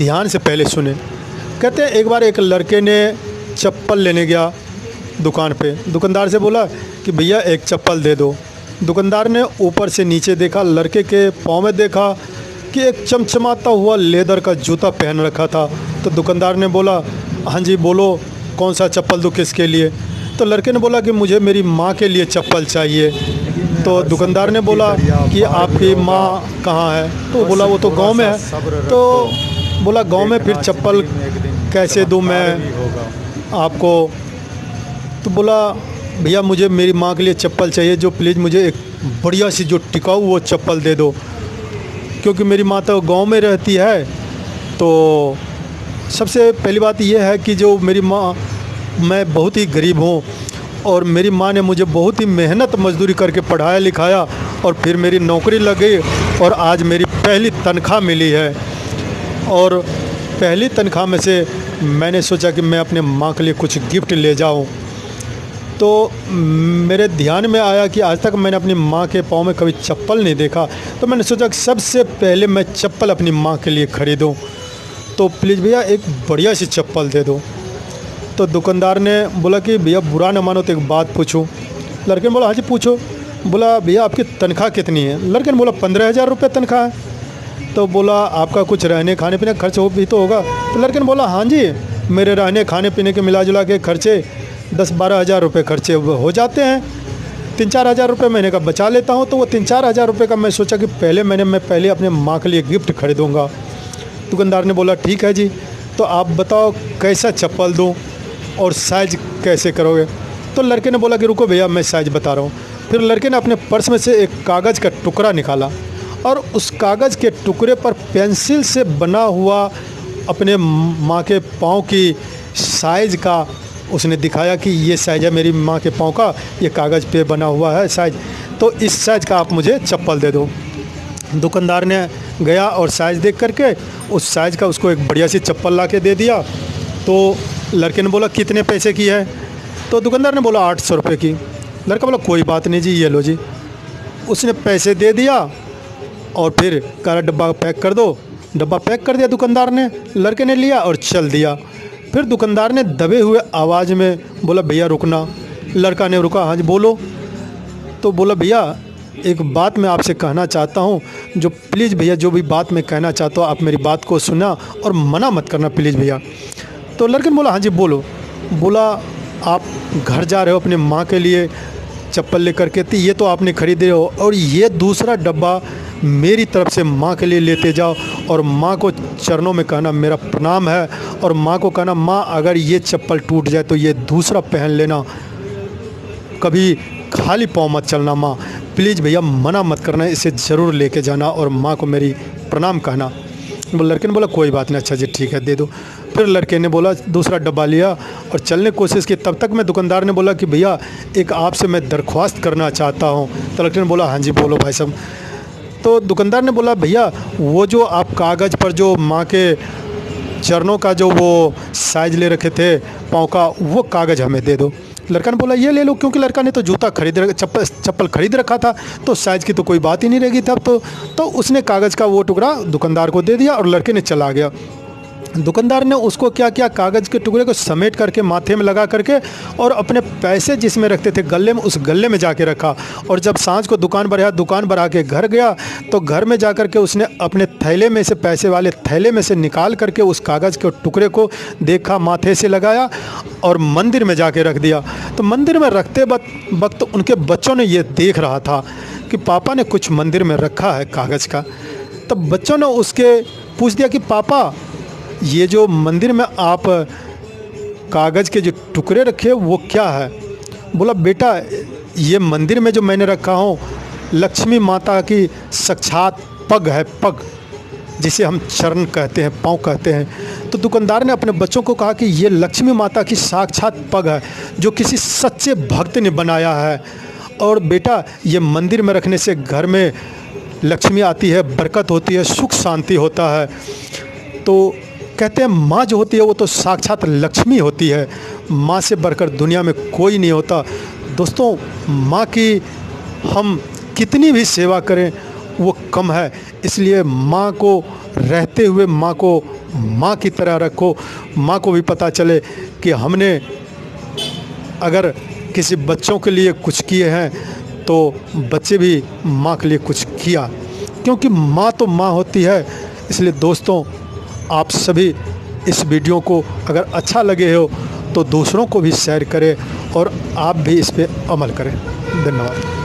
ध्यान से पहले सुने। कहते हैं एक बार एक लड़के ने चप्पल लेने गया दुकान पे। दुकानदार से बोला कि भैया एक चप्पल दे दो। दुकानदार ने ऊपर से नीचे देखा, लड़के के पाँव में देखा कि एक चमचमाता हुआ लेदर का जूता पहन रखा था। तो दुकानदार ने बोला, हाँ जी बोलो कौन सा चप्पल दूँ, किसके लिए? तो लड़के ने बोला कि मुझे मेरी माँ के लिए चप्पल चाहिए। तो दुकानदार ने बोला कि आपकी माँ कहाँ है? तो बोला वो तो गांव में है। तो बोला गांव में फिर चप्पल कैसे दूँ मैं आपको? तो बोला भैया मुझे मेरी माँ के लिए चप्पल चाहिए, जो प्लीज़ मुझे एक बढ़िया सी जो टिकाऊ वो चप्पल दे दो, क्योंकि मेरी माँ तो गांव में रहती है। तो सबसे पहली बात यह है कि जो मेरी माँ, मैं बहुत ही गरीब हूँ और मेरी माँ ने मुझे बहुत ही मेहनत मजदूरी करके पढ़ाया लिखाया और फिर मेरी नौकरी लग गई और आज मेरी पहली तनख्वाह मिली है। और पहली तनख्वाह में से मैंने सोचा कि मैं अपने माँ के लिए कुछ गिफ्ट ले जाऊँ। तो मेरे ध्यान में आया कि आज तक मैंने अपनी माँ के पाँव में कभी चप्पल नहीं देखा। तो मैंने सोचा कि सबसे पहले मैं चप्पल अपनी माँ के लिए ख़रीदूँ, तो प्लीज़ भैया एक बढ़िया सी चप्पल दे दो। तो दुकानदार ने बोला कि भैया बुरा न मानो तो एक बात पूछूं? लड़के ने बोला हाँ जी पूछो। बोला भैया आपकी तनख्वाह कितनी है? लड़के ने बोला 15,000 रुपये तनख्वाह है। तो बोला आपका कुछ रहने खाने पीने का खर्च हो भी तो होगा? तो लड़के ने बोला हाँ जी मेरे रहने खाने पीने के मिला जुला के खर्चे 10-12 हज़ार रुपये खर्चे हो जाते हैं, 3-4 हज़ार रुपये महीने का बचा लेता हूँ। तो वो 3-4 हज़ार रुपये का मैं सोचा कि मैं पहले अपने माँ के लिए गिफ्ट खरीदूँगा। दुकानदार ने बोला ठीक है जी, तो आप बताओ कैसा चप्पल दूँ और साइज़ कैसे करोगे? तो लड़के ने बोला कि रुको भैया मैं साइज़ बता रहा हूँ। फिर लड़के ने अपने पर्स में से एक कागज़ का टुकड़ा निकाला और उस कागज़ के टुकड़े पर पेंसिल से बना हुआ अपने माँ के पाँव की साइज़ का उसने दिखाया कि ये साइज़ है मेरी माँ के पाँव का, ये कागज़ पे बना हुआ है साइज़, तो इस साइज़ का आप मुझे चप्पल दे दो। दुकानदार ने गया और साइज़ देख करके उस साइज़ का उसको एक बढ़िया सी चप्पल ला के दे दिया। तो लड़के ने बोला कितने पैसे की है? तो दुकानदार ने बोला 800 रुपये की। लड़का बोला कोई बात नहीं जी, ये लो जी। उसने पैसे दे दिया और फिर कहा डब्बा पैक कर दो। डब्बा पैक कर दिया दुकानदार ने, लड़के ने लिया और चल दिया। फिर दुकानदार ने दबे हुए आवाज़ में बोला भैया रुकना। लड़का ने रुका, हाँ जी बोलो। तो बोला भैया एक बात मैं आपसे कहना चाहता हूँ, जो प्लीज़ भैया जो भी बात मैं कहना चाहता हूँ आप मेरी बात को सुना और मना मत करना प्लीज़ भैया। तो लड़के ने बोला हाँ जी बोलो। बोला आप घर जा रहे हो अपने माँ के लिए चप्पल लेकर के, तो ये तो आपने ख़रीदे हो और ये दूसरा डब्बा मेरी तरफ से माँ के लिए लेते जाओ और माँ को चरणों में कहना मेरा प्रणाम है और माँ को कहना माँ अगर ये चप्पल टूट जाए तो ये दूसरा पहन लेना, कभी खाली पाँव मत चलना माँ, प्लीज़ भैया मना मत करना, इसे ज़रूर लेके जाना और माँ को मेरी प्रणाम कहना। लड़के ने बोला कोई बात नहीं, अच्छा जी ठीक है दे दो। फिर लड़के ने बोला दूसरा डब्बा लिया और चलने की कोशिश की। तब तक मैं दुकानदार ने बोला कि भैया एक आपसे मैं दरख्वास्त करना चाहता हूँ। तो लड़के ने बोला हाँ जी बोलो भाई साहब। तो दुकानदार ने बोला भैया वो जो आप कागज़ पर जो माँ के चरणों का जो वो साइज़ ले रखे थे पाँव का, वो कागज़ हमें दे दो। लड़का ने बोला ये ले लो, क्योंकि लड़का ने तो जूता चप्पल खरीद रखा था तो साइज़ की तो कोई बात ही नहीं रहेगी तब तो उसने कागज़ का वो टुकड़ा दुकानदार को दे दिया और लड़के ने चला गया। दुकानदार ने उसको क्या किया, कागज़ के टुकड़े को समेट करके माथे में लगा करके और अपने पैसे जिसमें रखते थे गले में, उस गले में जाके रखा। और जब सांझ को दुकान पर आके घर गया तो घर में जा कर के उसने अपने थैले में से, पैसे वाले थैले में से निकाल करके उस कागज़ के टुकड़े को देखा, माथे से लगाया और मंदिर में जाके रख दिया। तो मंदिर में रखते वक्त उनके बच्चों ने ये देख रहा था कि पापा ने कुछ मंदिर में रखा है कागज़ का। तब बच्चों ने उसके पूछ दिया कि पापा ये जो मंदिर में आप कागज़ के जो टुकड़े रखे वो क्या है? बोला बेटा ये मंदिर में जो मैंने रखा हूँ लक्ष्मी माता की साक्षात पग है, पग जिसे हम चरण कहते हैं, पाँव कहते हैं। तो दुकानदार ने अपने बच्चों को कहा कि ये लक्ष्मी माता की साक्षात पग है जो किसी सच्चे भक्त ने बनाया है और बेटा ये मंदिर में रखने से घर में लक्ष्मी आती है, बरकत होती है, सुख शांति होता है। तो कहते हैं माँ जो होती है वो तो साक्षात लक्ष्मी होती है, माँ से बढ़कर दुनिया में कोई नहीं होता। दोस्तों माँ की हम कितनी भी सेवा करें वो कम है। इसलिए माँ को रहते हुए माँ को माँ की तरह रखो। माँ को भी पता चले कि हमने अगर किसी बच्चों के लिए कुछ किए हैं तो बच्चे भी माँ के लिए कुछ किया, क्योंकि माँ तो माँ होती है। इसलिए दोस्तों, आप सभी इस वीडियो को अगर अच्छा लगे हो तो दूसरों को भी शेयर करें और आप भी इस पे अमल करें। धन्यवाद।